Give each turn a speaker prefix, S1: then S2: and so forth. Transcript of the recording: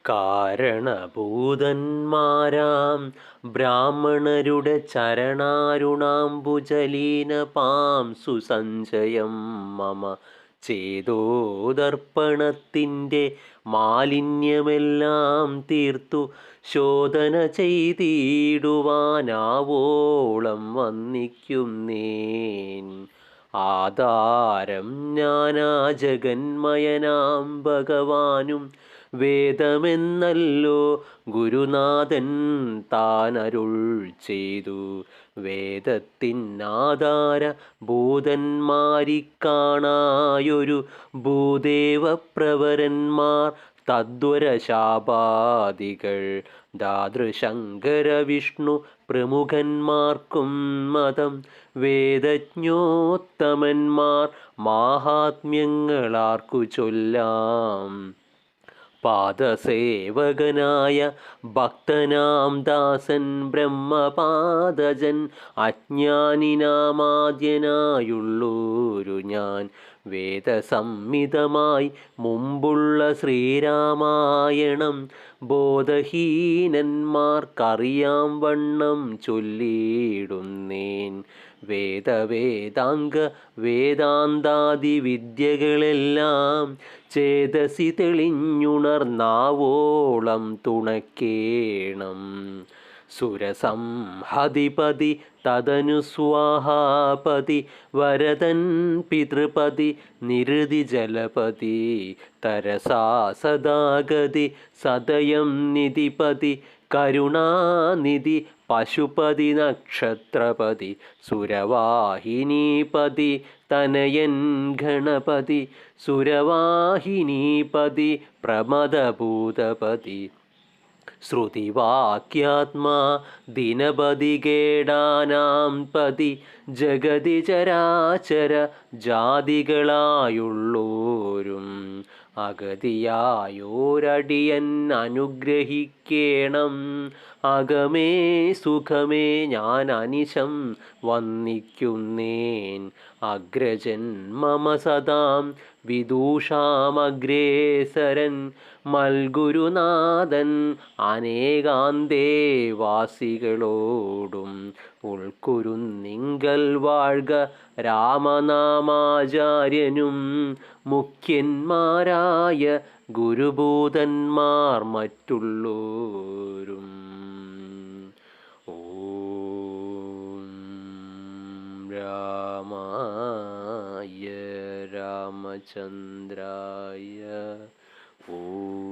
S1: കാരണഭൂതന്മാരാം ബ്രാഹ്മണരുടെ ചരണാരുണാംബുജലീനപാം സുസഞ്ചയം മമ ചേതോദർപ്പണത്തിൻ്റെ മാലിന്യമെല്ലാം തീർത്തു ശോധന ചെയ്തിടുവാനാവോളം വന്നിക്കുന്നേൻ. ആധാരം ഞാനാ ജഗന്മയനാം ഭഗവാനും വേദമെന്നല്ലോ ഗുരുനാഥൻ താനരുൾ ചെയ്തു. വേദത്തിനാധാര ഭൂതന്മാരിക്കാണായൊരു ഭൂദേവപ്രവരന്മാർ തദ്വരശാപാദികൾ ദാതൃശങ്കര വിഷ്ണു പ്രമുഖന്മാർക്കും മതം വേദജ്ഞോത്തമന്മാർ മാഹാത്മ്യങ്ങളാർക്കു ചൊല്ലാം. പാദസേവകനായ ഭക്തനാം ദാസൻ ബ്രഹ്മപാദജൻ അജ്ഞാനിനാമാദ്യനായുള്ളൊരു ഞാൻ വേദസംഹിതമായി മുമ്പുള്ള ശ്രീരാമായണം ബോധഹീനന്മാർക്കറിയാം വണ്ണം ചൊല്ലിയിടുന്നേൻ. വേദാംഗ വേദാന്താദി വിദ്യകളെല്ലാം ചേതസി തെളിഞ്ഞുണർന്നാവോളം തുണക്കേണം. സുരസംഹതിപതി തദനു സ്വാഹാപതി വരദൻ പിതൃപതി നിരുതി ജലപതി തരസാ സദാഗതി സദയം നിധിപതി കരുണാനിധി പശുപതി നക്ഷത്രപതി സുരവാഹിനീപതി തനയൻ ഗണപതി സുരവാഹിനീപതി പ്രമദഭൂതപതി ശ്രുതിവാക്യാത്മാ ദിനപതി ഗേടാനാം പതി ജഗതി ചരാചര ജാതികളായുള്ളോരും അഗതിയായോരടിയൻ അനുഗ്രഹിക്കേണം. അകമേ സുഖമേ ഞാൻ അനിശം വന്ദിക്കുന്നേൻ. അഗ്രജൻ മമ സദാം വിദൂഷാമഗ്രേസരൻ മൽഗുരുനാഥൻ അനേകാന്തേവാസികളോടും ഉൾക്കുരുന്നിങ്കൽ വാഴ്ക രാമനാമാചാര്യനും മുഖ്യന്മാരായ ഗുരുഭൂതന്മാർ മറ്റുള്ളോരും. ഓം രാമായ രാമചന്ദ്രായ ഓം